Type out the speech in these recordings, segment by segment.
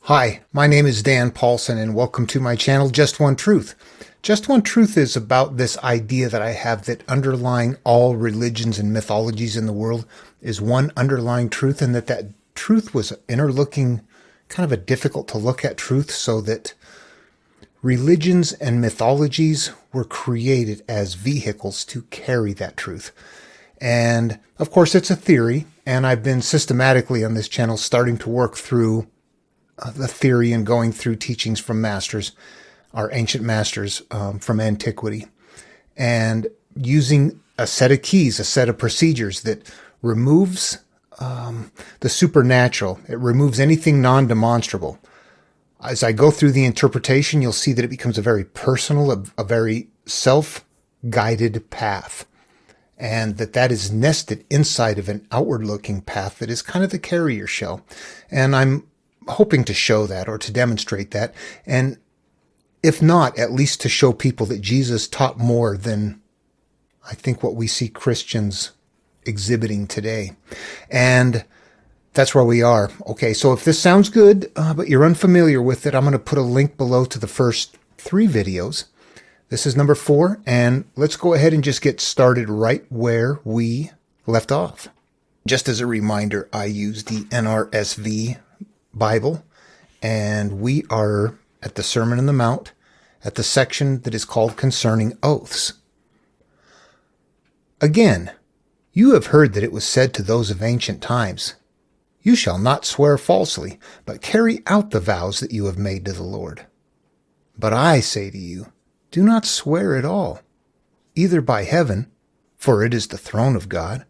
Hi, my name is Dan Paulson and welcome to my channel, Just One Truth. Just One Truth is about this idea that I have that underlying all religions and mythologies in the world is one underlying truth, and that truth was interlooking, kind of a difficult to look at truth, so that religions and mythologies were created as vehicles to carry that truth. And of course it's a theory, and I've been systematically on this channel starting to work through the theory and going through teachings from masters, our ancient masters from antiquity, and using a set of keys, a set of procedures that removes the supernatural. It removes anything non-demonstrable. As I go through the interpretation, you'll see that it becomes a very personal, a very self-guided path, and that is nested inside of an outward-looking path that is kind of the carrier shell. And I'm hoping to show that, or to demonstrate that, and if not, at least to show people that Jesus taught more than I think what we see Christians exhibiting today. And that's where we are. Okay, so if this sounds good, but you're unfamiliar with it, I'm going to put a link below to the first 3 videos. This is number 4, and let's go ahead and just get started right where we left off. Just as a reminder, I use the NRSV Bible, and we are at the Sermon on the Mount, at the section that is called Concerning Oaths. Again, you have heard that it was said to those of ancient times, "You shall not swear falsely, but carry out the vows that you have made to the Lord." But I say to you, do not swear at all, either by heaven, for it is the throne of God,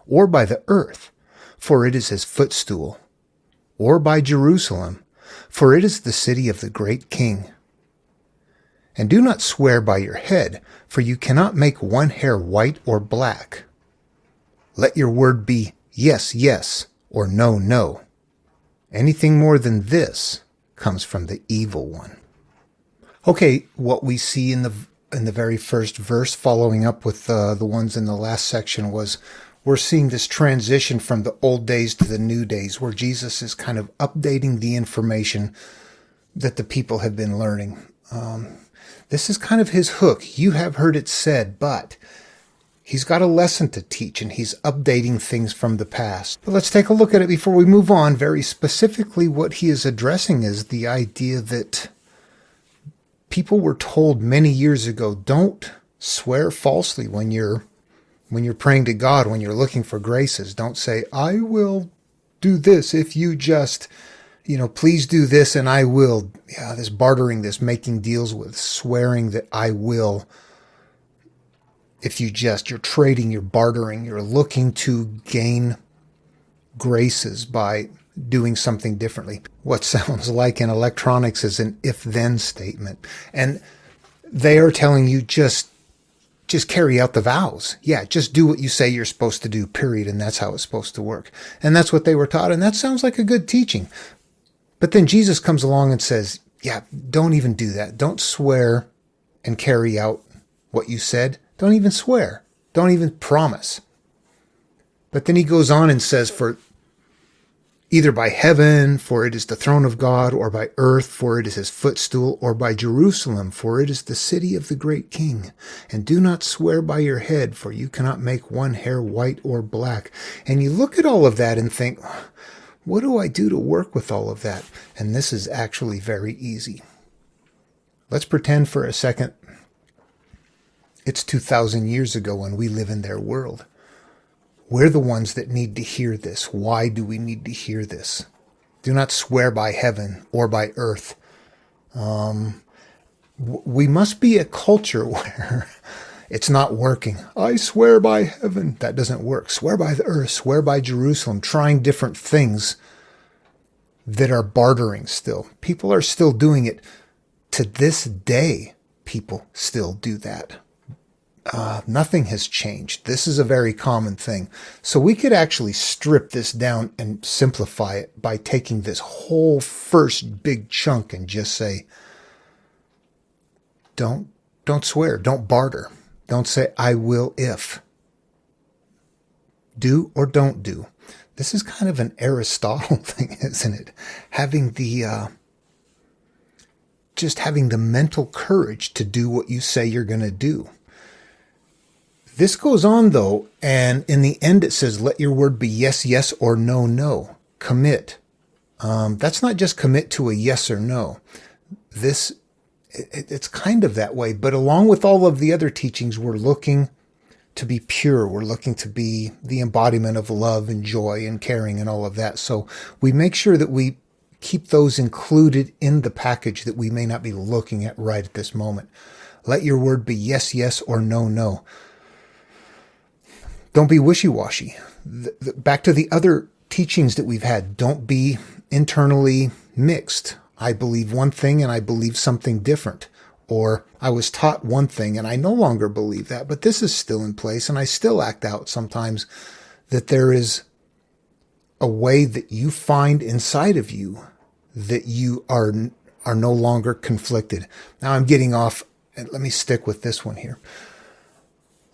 or by the earth, for it is his footstool, or by Jerusalem, for it is the city of the great King. And do not swear by your head, for you cannot make one hair white or black. Let your word be yes, yes, or no, no. Anything more than this comes from the evil one. Okay, what we see in the very first verse, following up with the ones in the last section, was we're seeing this transition from the old days to the new days, where Jesus is kind of updating the information that the people have been learning. This is kind of his hook. You have heard it said, but he's got a lesson to teach, and he's updating things from the past. But let's take a look at it before we move on. Very specifically, what he is addressing is the idea that people were told many years ago, don't swear falsely when you're praying to God, when you're looking for graces. Don't say, I will do this if you just, please do this and I will. Yeah, this bartering, this making deals with, swearing that I will. If you're trading, you're bartering, you're looking to gain graces by doing something differently. What sounds like in electronics is an if-then statement. And they are telling you just carry out the vows. Yeah, just do what you say you're supposed to do, period. And that's how it's supposed to work. And that's what they were taught. And that sounds like a good teaching. But then Jesus comes along and says, yeah, don't even do that. Don't swear and carry out what you said. Don't even swear. Don't even promise. But then he goes on and says, for either by heaven, for it is the throne of God, or by earth, for it is his footstool, or by Jerusalem, for it is the city of the great King. And do not swear by your head, for you cannot make one hair white or black. And you look at all of that and think, what do I do to work with all of that? And this is actually very easy. Let's pretend for a second it's 2,000 years ago and we live in their world. We're the ones that need to hear this. Why do we need to hear this? Do not swear by heaven or by earth. We must be a culture where it's not working. I swear by heaven. That doesn't work. Swear by the earth. Swear by Jerusalem. Trying different things that are bartering still. People are still doing it. To this day, people still do that. Nothing has changed. This is a very common thing. So we could actually strip this down and simplify it by taking this whole first big chunk and just say, don't swear, don't barter. Don't say, I will if. Do or don't do. This is kind of an Aristotle thing, isn't it? Having the just having the mental courage to do what you say you're going to do. This goes on, though, and in the end it says, let your word be yes, yes, or no, no. Commit. That's not just commit to a yes or no. It's kind of that way, but along with all of the other teachings, we're looking to be pure. We're looking to be the embodiment of love and joy and caring and all of that. So we make sure that we keep those included in the package that we may not be looking at right at this moment. Let your word be yes, yes, or no, no. Don't be wishy-washy. Back to the other teachings that we've had. Don't be internally mixed. I believe one thing and I believe something different. Or I was taught one thing and I no longer believe that, but this is still in place and I still act out sometimes that there is a way that you find inside of you that you are no longer conflicted. Now I'm getting off, and let me stick with this one here.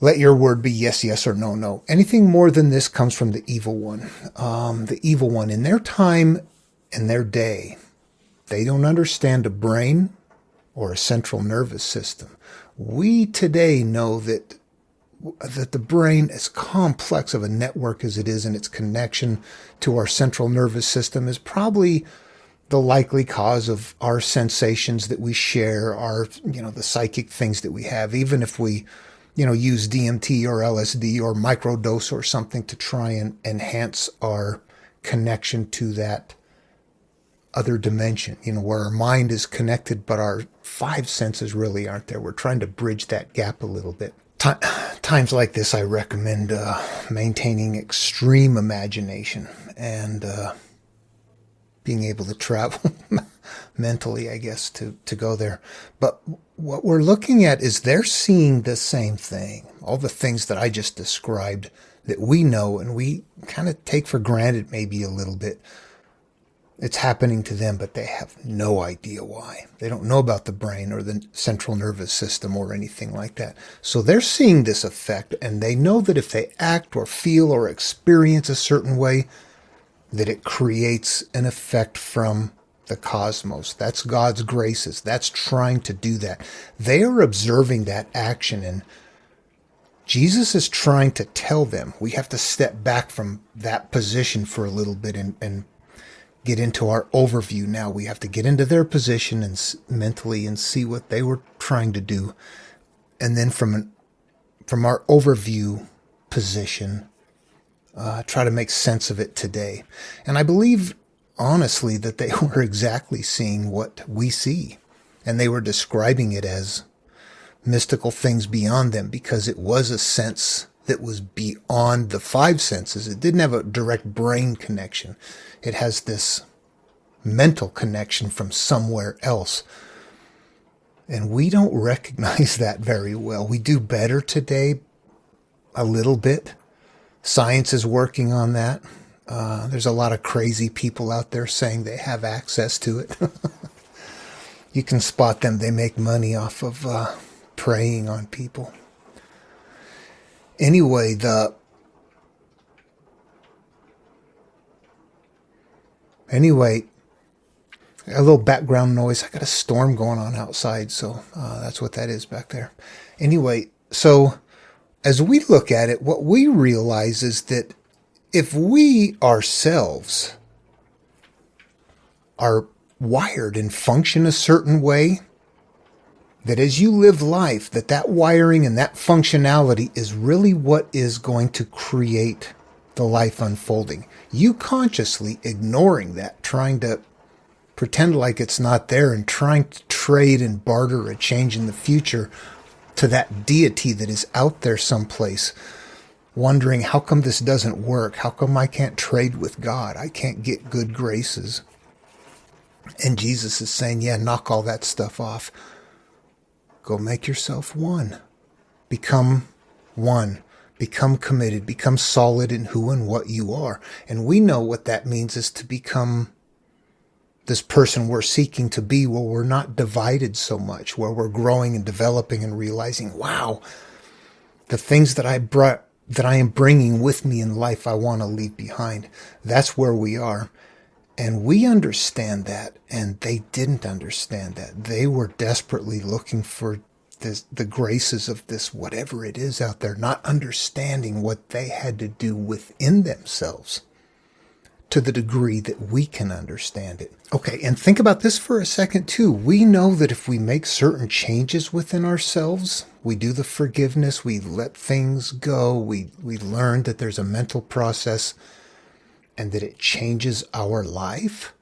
Let your word be yes, yes, or no, no. Anything more than this comes from the evil one. The evil one, in their time, in their day, they don't understand a brain or a central nervous system. We today know that the brain, as complex of a network as it is in its connection to our central nervous system, is probably the likely cause of our sensations that we share, the psychic things that we have, even if we, use DMT or LSD or microdose or something to try and enhance our connection to that other dimension, where our mind is connected, but our five senses really aren't there. We're trying to bridge that gap a little bit. Times like this, I recommend maintaining extreme imagination and being able to travel mentally, I guess, to go there. But what we're looking at is they're seeing the same thing. All the things that I just described that we know and we kind of take for granted maybe a little bit. It's happening to them, but they have no idea why. They don't know about the brain or the central nervous system or anything like that. So they're seeing this effect, and they know that if they act or feel or experience a certain way, that it creates an effect from the cosmos. That's God's graces. That's trying to do that. They are observing that action, and Jesus is trying to tell them. We have to step back from that position for a little bit and get into our overview now. We have to get into their position and mentally and see what they were trying to do. And then from our overview position, try to make sense of it today. And I believe, honestly, that they were exactly seeing what we see. And they were describing it as mystical things beyond them because it was a sense that was beyond the five senses. It didn't have a direct brain connection. It has this mental connection from somewhere else. And we don't recognize that very well. We do better today, a little bit. Science is working on that. There's a lot of crazy people out there saying they have access to it. You can spot them. They make money off of preying on people. Anyway, a little background noise. I got a storm going on outside, so that's what that is back there. Anyway, so as we look at it, what we realize is that if we ourselves are wired and function a certain way, that as you live life, that wiring and that functionality is really what is going to create the life unfolding. You consciously ignoring that, trying to pretend like it's not there and trying to trade and barter a change in the future to that deity that is out there someplace, wondering how come this doesn't work? How come I can't trade with God? I can't get good graces. And Jesus is saying, yeah, knock all that stuff off. Go make yourself one. Become one. Become committed. Become solid in who and what you are. And we know what that means is to become this person we're seeking to be, where we're not divided so much, where we're growing and developing and realizing, wow, the things that I brought that I am bringing with me in life I want to leave behind. That's where we are. And we understand that, and they didn't understand that. They were desperately looking for the graces of this, whatever it is out there, not understanding what they had to do within themselves to the degree that we can understand it. Okay, and think about this for a second too. We know that if we make certain changes within ourselves, we do the forgiveness, we let things go, we learn that there's a mental process and that it changes our life.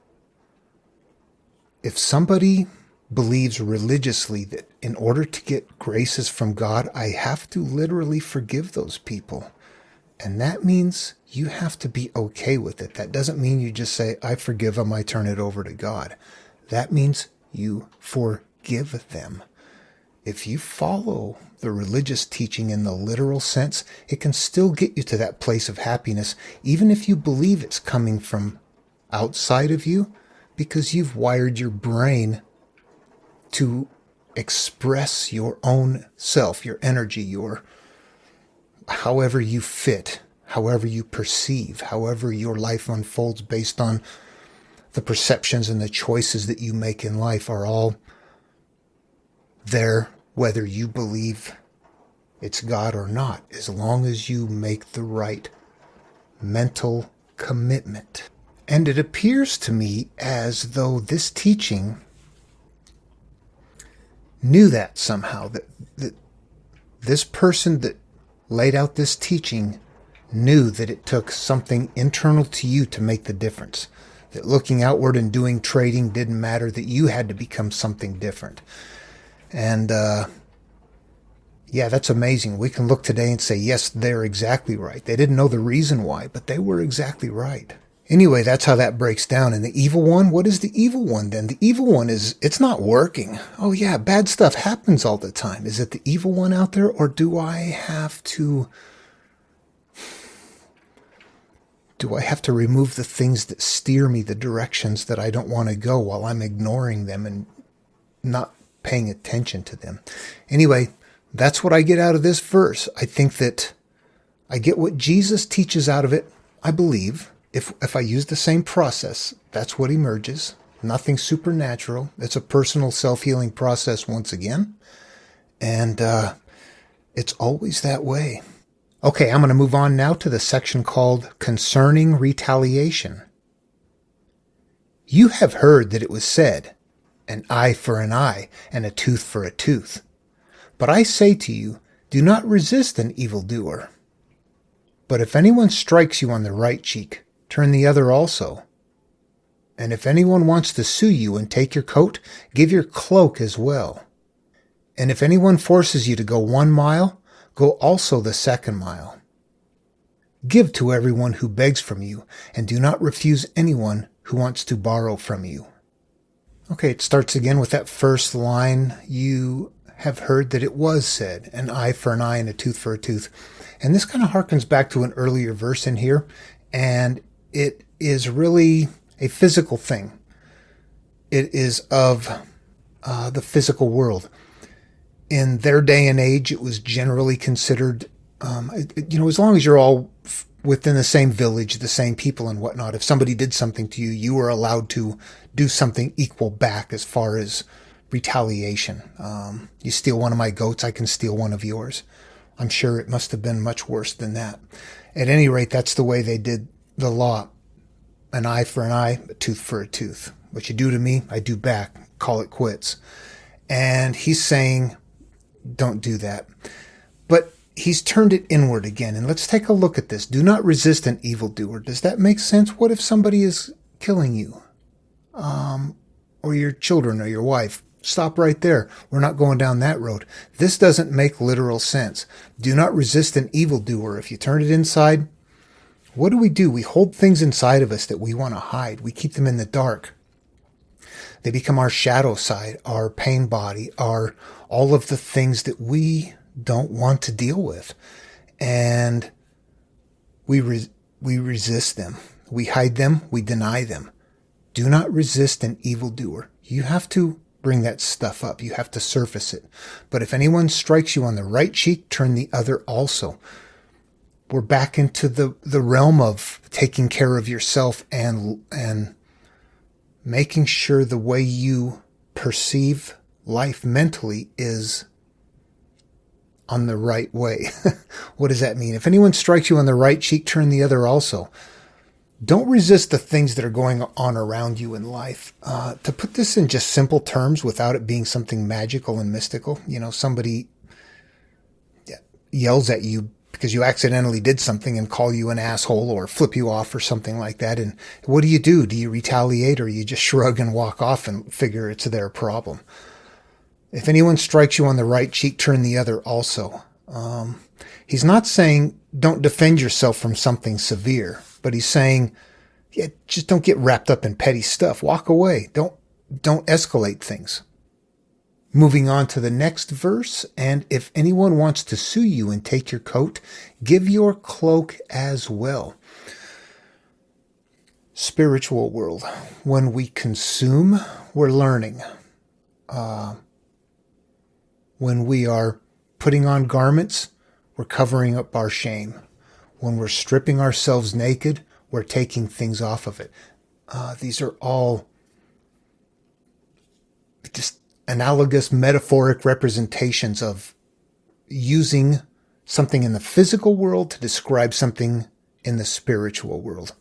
If somebody believes religiously that in order to get graces from God, I have to literally forgive those people. And that means you have to be okay with it. That doesn't mean you just say, I forgive them, I turn it over to God. That means you forgive them. If you follow the religious teaching in the literal sense, it can still get you to that place of happiness, even if you believe it's coming from outside of you, because you've wired your brain to express your own self, your energy, your however you fit, however you perceive, however your life unfolds based on the perceptions and the choices that you make in life are all there, whether you believe it's God or not, as long as you make the right mental commitment. And it appears to me as though this teaching knew that somehow, that this person that laid out this teaching knew that it took something internal to you to make the difference, that looking outward and doing trading didn't matter, that you had to become something different. And yeah, that's amazing. We can look today and say, yes, they're exactly right. They didn't know the reason why, but they were exactly right. Anyway, that's how that breaks down. And the evil one, what is the evil one then? The evil one is, it's not working. Oh yeah, bad stuff happens all the time. Is it the evil one out there, or do I have to remove the things that steer me the directions that I don't want to go while I'm ignoring them and not paying attention to them? Anyway, that's what I get out of this verse. I think that I get what Jesus teaches out of it, I believe. If I use the same process, that's what emerges. Nothing supernatural. It's a personal self-healing process once again. And it's always that way. Okay, I'm going to move on now to the section called Concerning Retaliation. You have heard that it was said, an eye for an eye and a tooth for a tooth. But I say to you, do not resist an evildoer. But if anyone strikes you on the right cheek, turn the other also. And if anyone wants to sue you and take your coat, give your cloak as well. And if anyone forces you to go 1 mile, go also the 2nd mile. Give to everyone who begs from you, and do not refuse anyone who wants to borrow from you. Okay, it starts again with that first line. You have heard that it was said, an eye for an eye and a tooth for a tooth. And this kind of harkens back to an earlier verse in here, and it is really a physical thing. It is of the physical world. In their day and age, it was generally considered, as long as you're all within the same village, the same people and whatnot, if somebody did something to you, you were allowed to do something equal back as far as retaliation. You steal one of my goats, I can steal one of yours. I'm sure it must have been much worse than that. At any rate, that's the way they did the law. An eye for an eye, a tooth for a tooth. What you do to me, I do back. Call it quits. And he's saying, don't do that. But he's turned it inward again. And let's take a look at this. Do not resist an evildoer. Does that make sense? What if somebody is killing you? Or your children or your wife? Stop right there. We're not going down that road. This doesn't make literal sense. Do not resist an evildoer. If you turn it inside, what do? We hold things inside of us that we want to hide. We keep them in the dark. They become our shadow side, our pain body, our all of the things that we don't want to deal with. And we resist them. We hide them. We deny them. Do not resist an evildoer. You have to bring that stuff up. You have to surface it. But if anyone strikes you on the right cheek, turn the other also. we're back into the realm of taking care of yourself and making sure the way you perceive life mentally is on the right way. What does that mean? If anyone strikes you on the right cheek, turn the other also. Don't resist the things that are going on around you in life. To put this in just simple terms without it being something magical and mystical, somebody yells at you because you accidentally did something and call you an asshole or flip you off or something like that. And what do? Do you retaliate, or you just shrug and walk off and figure it's their problem? If anyone strikes you on the right cheek, turn the other also. He's not saying don't defend yourself from something severe, but he's saying, just don't get wrapped up in petty stuff. Walk away. Don't escalate things. Moving on to the next verse. And if anyone wants to sue you and take your coat, give your cloak as well. Spiritual world. When we consume, we're learning. When we are putting on garments, we're covering up our shame. When we're stripping ourselves naked, we're taking things off of it. These are all just analogous metaphoric representations of using something in the physical world to describe something in the spiritual world.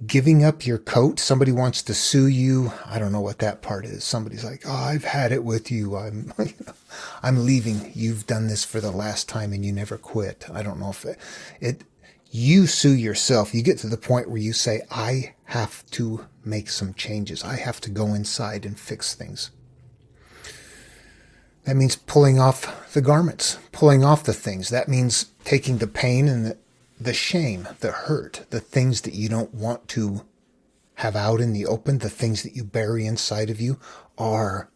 Giving up your coat. Somebody wants to sue you. I don't know what that part is. Somebody's like, I've had it with you. I'm leaving. You've done this for the last time and you never quit. I don't know if you sue yourself. You get to the point where you say, I have to make some changes. I have to go inside and fix things. That means pulling off the garments, pulling off the things. That means taking the pain and the shame, the hurt, the things that you don't want to have out in the open, the things that you bury inside of you are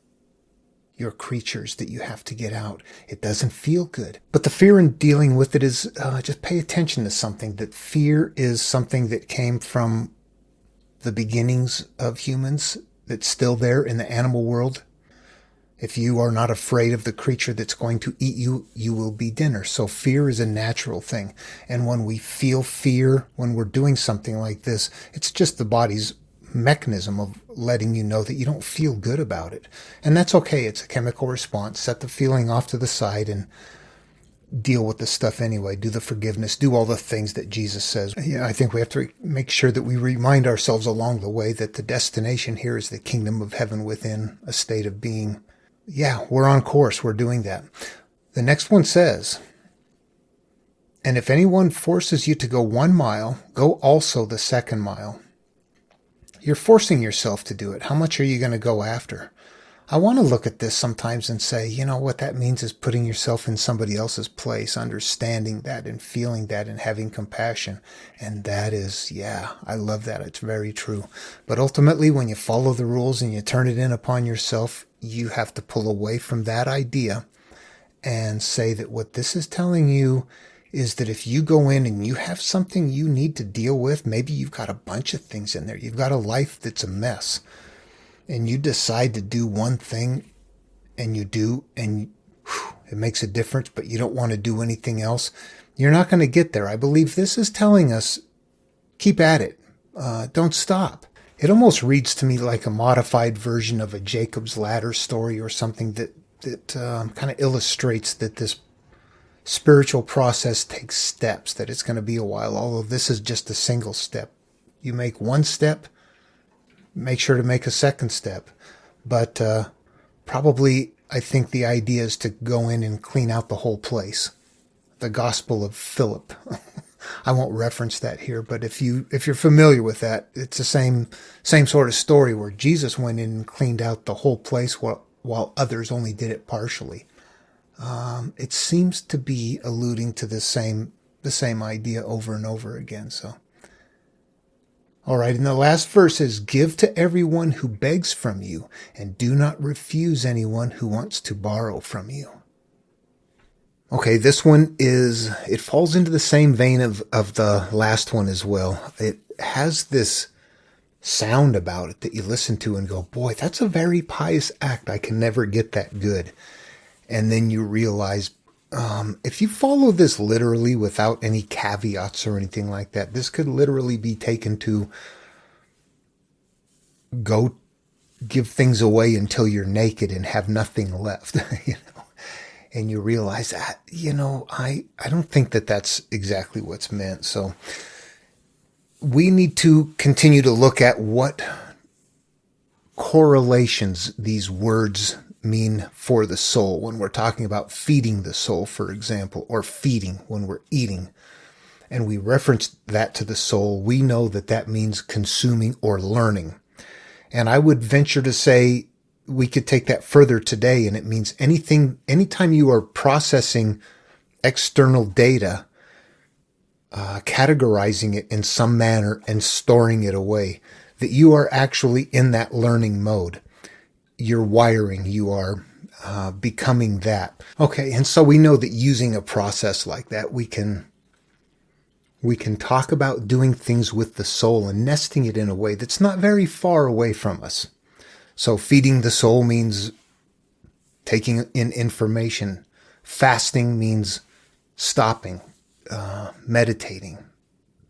your creatures that you have to get out. It doesn't feel good. But the fear in dealing with it is just pay attention to something, that fear is something that came from the beginnings of humans, that's still there in the animal world. If you are not afraid of the creature that's going to eat you, you will be dinner. So fear is a natural thing. And when we feel fear, when we're doing something like this, it's just the body's mechanism of letting you know that you don't feel good about it. And that's okay. It's a chemical response. Set the feeling off to the side and deal with the stuff anyway. Do the forgiveness. Do all the things that Jesus says. I think we have to make sure that we remind ourselves along the way that the destination here is the kingdom of heaven within a state of being. Yeah, we're on course. We're doing that. The next one says, and if anyone forces you to go 1 mile, go also the 2nd mile. You're forcing yourself to do it. How much are you going to go after? I want to look at this sometimes and say, what that means is putting yourself in somebody else's place, understanding that and feeling that and having compassion. And that is, I love that. It's very true. But ultimately, when you follow the rules and you turn it in upon yourself, you have to pull away from that idea and say that what this is telling you is that if you go in and you have something you need to deal with, maybe you've got a bunch of things in there. You've got a life that's a mess. And you decide to do one thing and you do, and it makes a difference, but you don't want to do anything else. You're not going to get there. I believe this is telling us, keep at it. Don't stop. It almost reads to me like a modified version of a Jacob's Ladder story or something that kind of illustrates that this spiritual process takes steps, that it's going to be a while, although this is just a single step. You make one step, make sure to make a second step. But probably I think the idea is to go in and clean out the whole place. The Gospel of Philip. I won't reference that here, but if you're familiar with that, it's the same sort of story where Jesus went in and cleaned out the whole place while others only did it partially. It seems to be alluding to the same idea over and over again. So, all right, and the last verse is, give to everyone who begs from you, and do not refuse anyone who wants to borrow from you. Okay, this one it falls into the same vein of the last one as well. It has this sound about it that you listen to and go, boy, that's a very pious act. I can never get that good. And then you realize If you follow this literally without any caveats or anything like that, this could literally be taken to go give things away until you're naked and have nothing left, and you realize that, I don't think that that's exactly what's meant. So we need to continue to look at what correlations these words mean for the soul when we're talking about feeding the soul, for example, or feeding when we're eating. And we reference that to the soul. We know that that means consuming or learning. And I would venture to say we could take that further today, and it means anytime you are processing external data, categorizing it in some manner and storing it away, that you are actually in that learning mode. You're wiring, you are becoming that. Okay, and so we know that using a process like that, we can talk about doing things with the soul and nesting it in a way that's not very far away from us. So feeding the soul means taking in information. Fasting means stopping, meditating,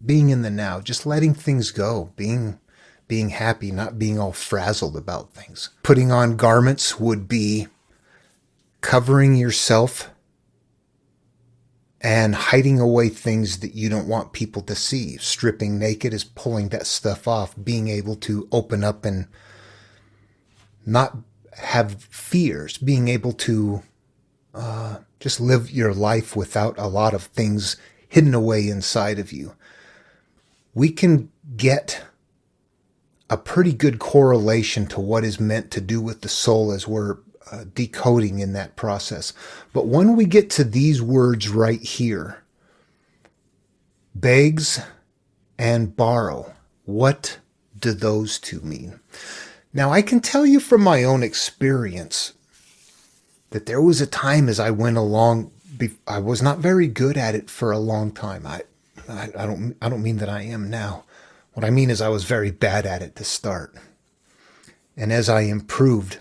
being in the now, just letting things go, being happy, not being all frazzled about things. Putting on garments would be covering yourself and hiding away things that you don't want people to see. Stripping naked is pulling that stuff off, being able to open up and not have fears, being able to just live your life without a lot of things hidden away inside of you. We can get a pretty good correlation to what is meant to do with the soul as we're decoding in that process. But when we get to these words right here, begs and borrow, what do those two mean? Now, I can tell you from my own experience that there was a time as I went along, I was not very good at it for a long time. I don't mean that I am now. What I mean is I was very bad at it to start. And as I improved,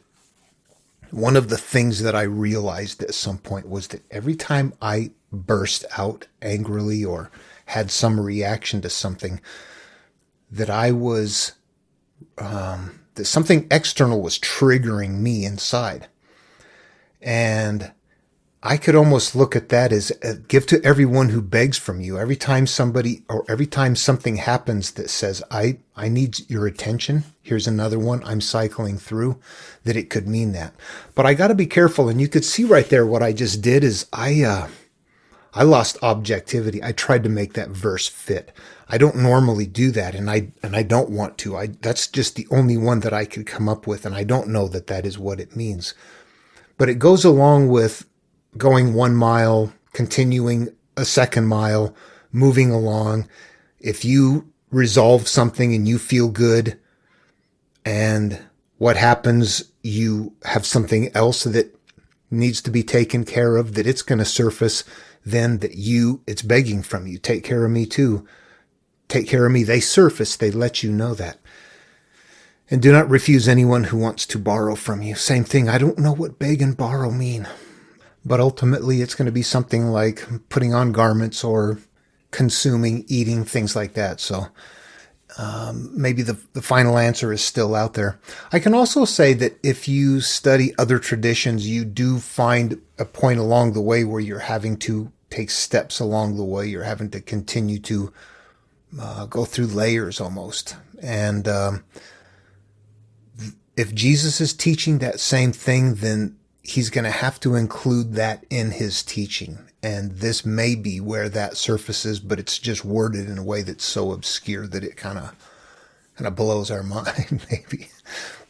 one of the things that I realized at some point was that every time I burst out angrily or had some reaction to something, that I was, that something external was triggering me inside. And I could almost look at that as give to everyone who begs from you. Every time something happens that says, I need your attention, here's another one I'm cycling through, that it could mean that. But I got to be careful. And you could see right there what I just did is I lost objectivity. I tried to make that verse fit. I don't normally do that. And I don't want to. That's just the only one that I could come up with. And I don't know that that is what it means. But it goes along with going 1 mile, continuing a second mile, moving along. If you resolve something and you feel good, and what happens, you have something else that needs to be taken care of, that it's going to surface, then it's begging from you. Take care of me too. Take care of me. They surface. They let you know that. And do not refuse anyone who wants to borrow from you. Same thing. I don't know what beg and borrow mean. But ultimately, it's going to be something like putting on garments or consuming, eating, things like that. So maybe the final answer is still out there. I can also say that if you study other traditions, you do find a point along the way where you're having to take steps along the way. You're having to continue to go through layers almost. And if Jesus is teaching that same thing, then he's going to have to include that in his teaching. And this may be where that surfaces, but it's just worded in a way that's so obscure that it kind of blows our mind, maybe.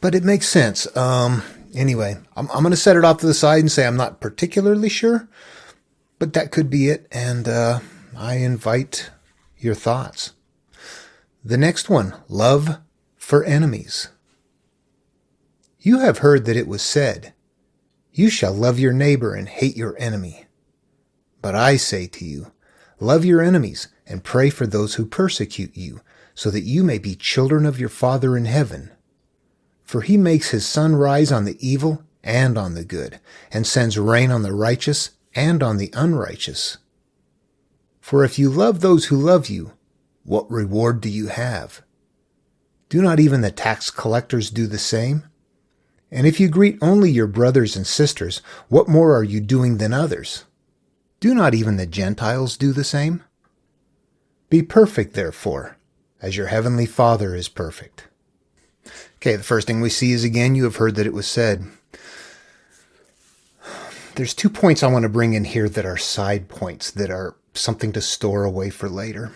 But it makes sense. Anyway, I'm going to set it off to the side and say I'm not particularly sure, but that could be it. And I invite your thoughts. The next one, love for enemies. You have heard that it was said, you shall love your neighbor and hate your enemy. But I say to you, love your enemies and pray for those who persecute you, so that you may be children of your Father in heaven. For he makes his sun rise on the evil and on the good, and sends rain on the righteous and on the unrighteous. For if you love those who love you, what reward do you have? Do not even the tax collectors do the same? And if you greet only your brothers and sisters, what more are you doing than others? Do not even the Gentiles do the same? Be perfect, therefore, as your heavenly Father is perfect. Okay, the first thing we see is, again, you have heard that it was said. There's 2 points I want to bring in here that are side points, that are something to store away for later.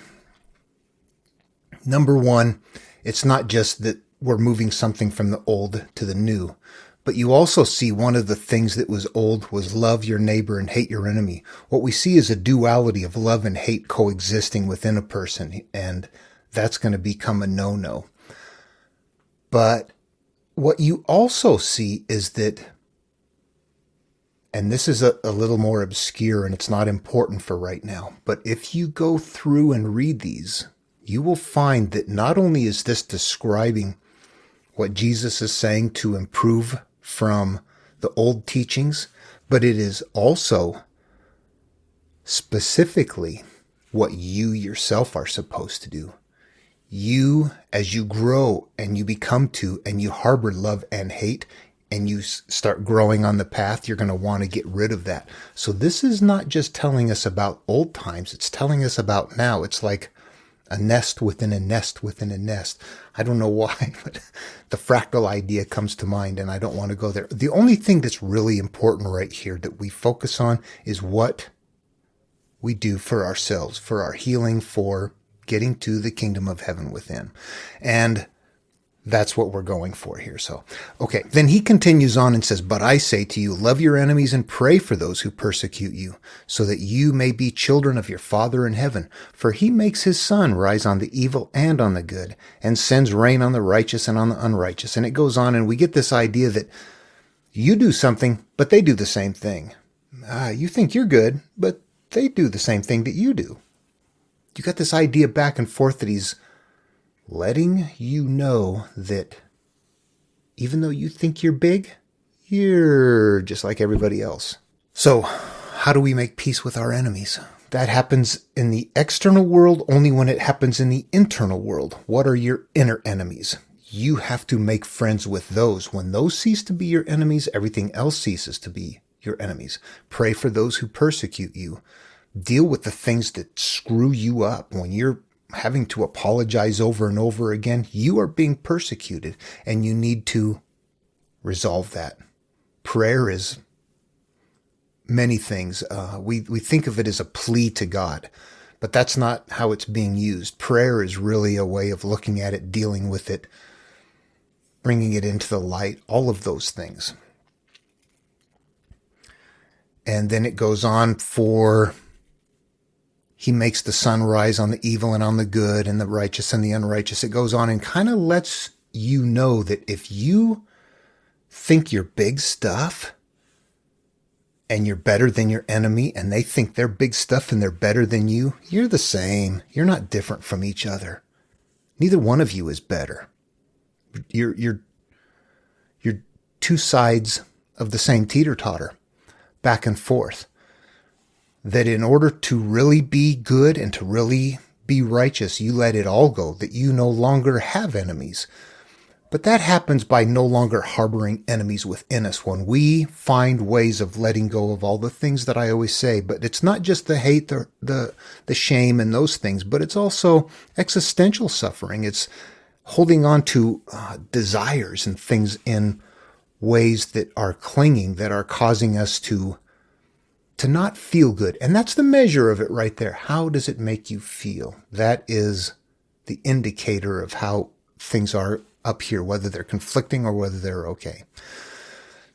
Number one, it's not just that we're moving something from the old to the new, but you also see one of the things that was old was love your neighbor and hate your enemy. What we see is a duality of love and hate coexisting within a person, and that's going to become a no-no. But what you also see is that, and this is a little more obscure and it's not important for right now, but if you go through and read these, you will find that not only is this describing what Jesus is saying to improve from the old teachings, but it is also specifically what you yourself are supposed to do. You, as you grow and you become to and you harbor love and hate, and you start growing on the path, you're going to want to get rid of that. So this is not just telling us about old times, it's telling us about now. It's like a nest within a nest within a nest. I don't know why, but the fractal idea comes to mind, and I don't want to go there. The only thing that's really important right here that we focus on is what we do for ourselves, for our healing, for getting to the kingdom of heaven within. And that's what we're going for here. So, okay. Then he continues on and says, but I say to you, love your enemies and pray for those who persecute you, so that you may be children of your Father in heaven. For he makes his sun rise on the evil and on the good, and sends rain on the righteous and on the unrighteous. And it goes on, and we get this idea that you do something, but they do the same thing. You think you're good, but they do the same thing that you do. You got this idea back and forth that he's letting you know that even though you think you're big, you're just like everybody else. So, how do we make peace with our enemies? That happens in the external world only when it happens in the internal world. What are your inner enemies? You have to make friends with those. When those cease to be your enemies, everything else ceases to be your enemies. Pray for those who persecute you. Deal with the things that screw you up. When you're having to apologize over and over again, you are being persecuted, and you need to resolve that. Prayer is many things. We think of it as a plea to God, but that's not how it's being used. Prayer is really a way of looking at it, dealing with it, bringing it into the light, all of those things. And then it goes on for he makes the sun rise on the evil and on the good, and the righteous and the unrighteous. It goes on and kind of lets you know that if you think you're big stuff and you're better than your enemy, and they think they're big stuff and they're better than you, you're the same. You're not different from each other. Neither one of you is better. You're two sides of the same teeter-totter, back and forth. That in order to really be good and to really be righteous, you let it all go, that you no longer have enemies. But that happens by no longer harboring enemies within us, when we find ways of letting go of all the things that I always say. But it's not just the hate, the shame and those things, but it's also existential suffering. It's holding on to desires and things in ways that are clinging, that are causing us to not feel good. And that's the measure of it right there. How does it make you feel? That is the indicator of how things are up here, whether they're conflicting or whether they're okay.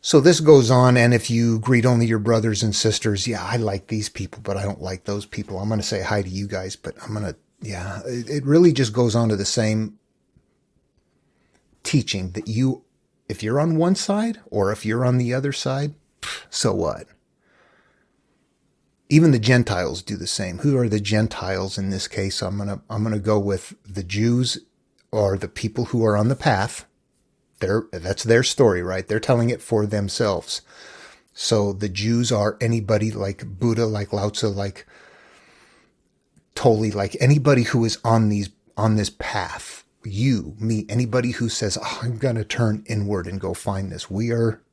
So this goes on, and if you greet only your brothers and sisters, I like these people, but I don't like those people. I'm going to say hi to you guys, but it really just goes on to the same teaching that if you're on one side or if you're on the other side, so what? Even the Gentiles do the same. Who are the Gentiles in this case? I'm gonna go with the Jews, or the people who are on the path. That's their story, right? They're telling it for themselves. So the Jews are anybody like Buddha, like Lao Tzu, like totally like anybody who is on this path. You, me, anybody who says, oh, I'm going to turn inward and go find this. We are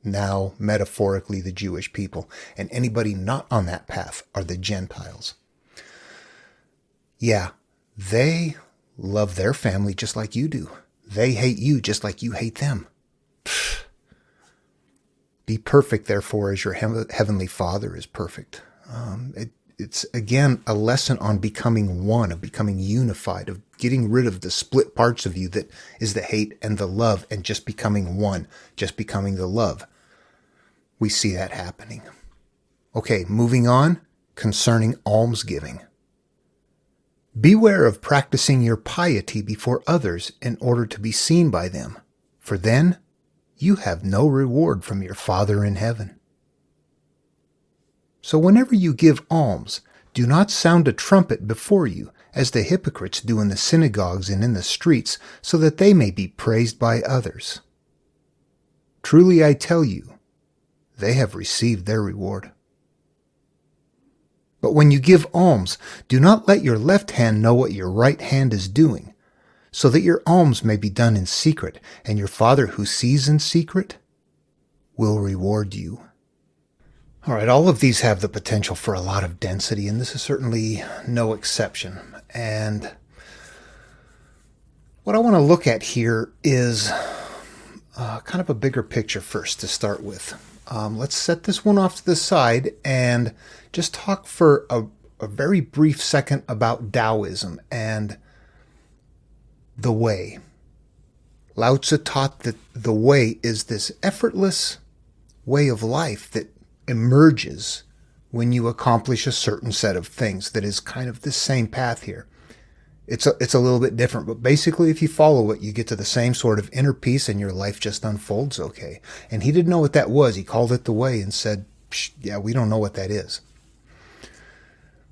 now metaphorically the Jewish people. And anybody not on that path are the Gentiles. Yeah, they love their family just like you do. They hate you just like you hate them. Pfft. Be perfect, therefore, as your heavenly Father is perfect. It's, again, a lesson on becoming one, of becoming unified, of getting rid of the split parts of you that is the hate and the love, and just becoming one, just becoming the love. We see that happening. Okay, moving on, concerning almsgiving. Beware of practicing your piety before others in order to be seen by them, for then you have no reward from your Father in heaven. So whenever you give alms, do not sound a trumpet before you, as the hypocrites do in the synagogues and in the streets, so that they may be praised by others. Truly I tell you, they have received their reward. But when you give alms, do not let your left hand know what your right hand is doing, so that your alms may be done in secret, and your Father who sees in secret will reward you. All right, all of these have the potential for a lot of density, and this is certainly no exception. And what I want to look at here is kind of a bigger picture first to start with. Let's set this one off to the side and just talk for a very brief second about Taoism and the way. Lao Tzu taught that the way is this effortless way of life that emerges when you accomplish a certain set of things that is kind of the same path here. It's a little bit different, but basically if you follow it, you get to the same sort of inner peace and your life just unfolds okay. And he didn't know what that was. He called it the way and said, yeah, we don't know what that is.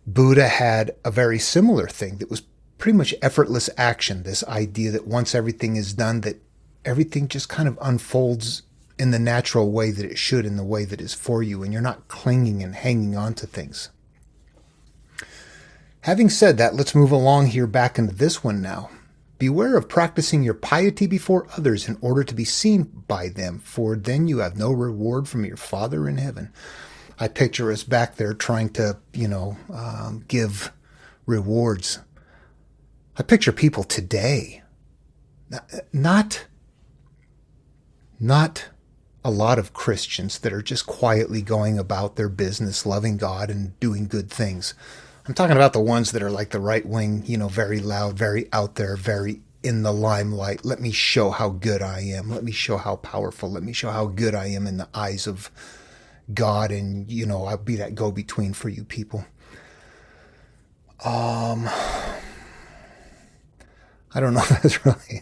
Buddha had a very similar thing that was pretty much effortless action, this idea that once everything is done, that everything just kind of unfolds in the natural way that it should, in the way that is for you, and you're not clinging and hanging on to things. Having said that, let's move along here back into this one now. Beware of practicing your piety before others in order to be seen by them, for then you have no reward from your Father in heaven. I picture us back there trying to, give rewards. I picture people today, not a lot of Christians that are just quietly going about their business, loving God and doing good things. I'm talking about the ones that are like the right wing, very loud, very out there, very in the limelight. Let me show how good I am. Let me show how powerful. Let me show how good I am in the eyes of God. And, I'll be that go-between for you people. I don't know if that's really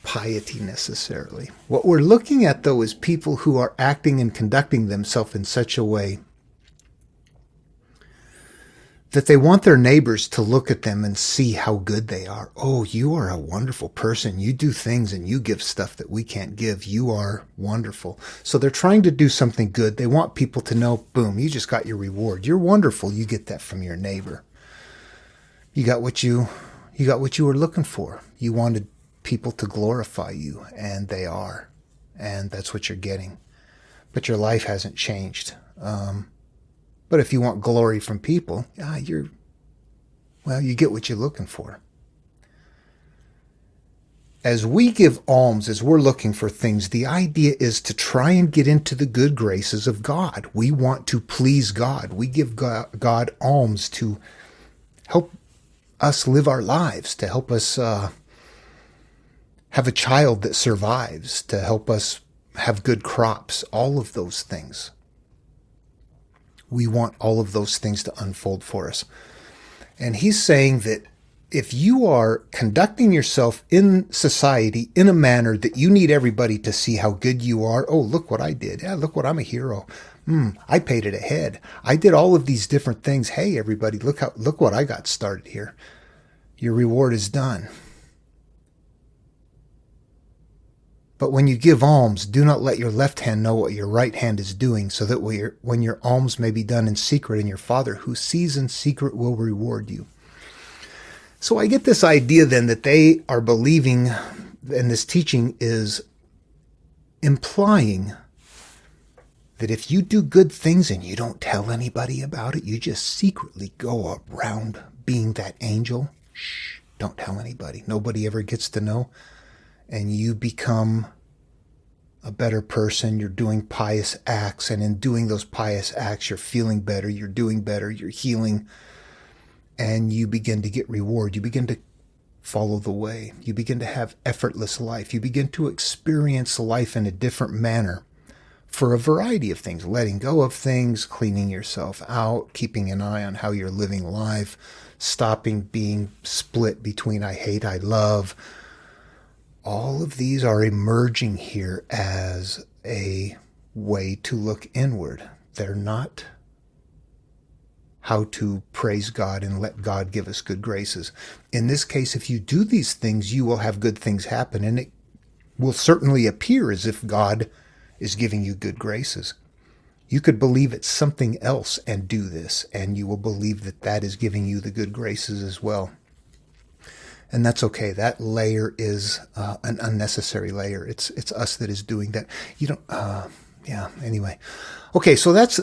piety necessarily. What we're looking at, though, is people who are acting and conducting themselves in such a way that they want their neighbors to look at them and see how good they are. Oh, you are a wonderful person. You do things and you give stuff that we can't give. You are wonderful. So they're trying to do something good. They want people to know, boom, you just got your reward. You're wonderful. You get that from your neighbor. You got what you were looking for. You wanted people to glorify you, and they are. And that's what you're getting. But your life hasn't changed. But if you want glory from people, you get what you're looking for. As we give alms, as we're looking for things, the idea is to try and get into the good graces of God. We want to please God. We give God alms to help us live our lives, to help us have a child that survives, to help us have good crops, all of those things. We want all of those things to unfold for us. And he's saying that if you are conducting yourself in society in a manner that you need everybody to see how good you are, oh, look what I did. Yeah, look what I'm a hero. I paid it ahead. I did all of these different things. Hey, everybody, look what I got started here. Your reward is done. But when you give alms, do not let your left hand know what your right hand is doing, so that when your alms may be done in secret, and your Father who sees in secret will reward you. So I get this idea then that they are believing, and this teaching is implying that if you do good things and you don't tell anybody about it, you just secretly go around being that angel. Shh, don't tell anybody. Nobody ever gets to know. And you become a better person. You're doing pious acts. And in doing those pious acts, you're feeling better. You're doing better. You're healing. And you begin to get reward. You begin to follow the way. You begin to have effortless life. You begin to experience life in a different manner for a variety of things. Letting go of things, cleaning yourself out, keeping an eye on how you're living life, stopping being split between I hate, I love. All of these are emerging here as a way to look inward. They're not how to praise God and let God give us good graces. In this case, if you do these things, you will have good things happen, and it will certainly appear as if God is giving you good graces. You could believe it's something else and do this, and you will believe that that is giving you the good graces as well. And that's okay. That layer is an unnecessary layer. It's us that is doing that. You don't. Anyway, okay. So that's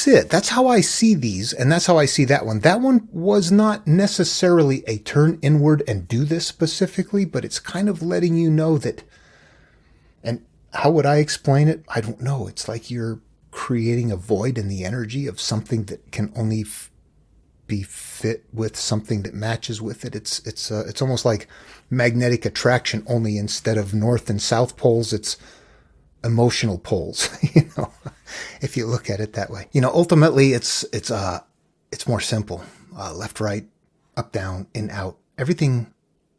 it. That's how I see these, and that's how I see that one. That one was not necessarily a turn inward and do this specifically, but it's kind of letting you know that. And how would I explain it? I don't know. It's like you're creating a void in the energy of something that can only be fit with something that matches with it. It's almost like magnetic attraction, only instead of north and south poles, it's emotional poles. If you look at it that way, ultimately it's more simple. Left, right, up, down, in, out. Everything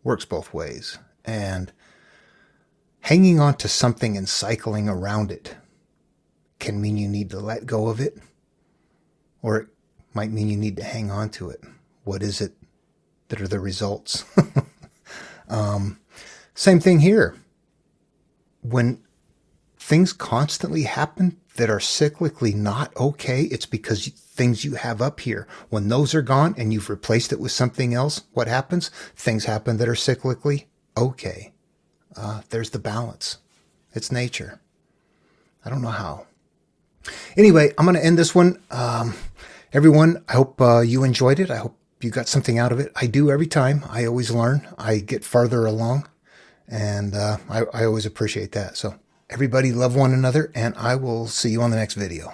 works both ways, and hanging on to something and cycling around it can mean you need to let go of it, or it might mean you need to hang on to it. What is it that are the results? Same thing here. When things constantly happen that are cyclically not okay, it's because things you have up here, when those are gone and you've replaced it with something else, what happens? Things happen that are cyclically okay. There's the balance. It's nature. I don't know how. Anyway, I'm going to end this one. Everyone, I hope you enjoyed it. I hope you got something out of it. I do every time. I always learn. I get farther along, and I always appreciate that. So everybody love one another, and I will see you on the next video.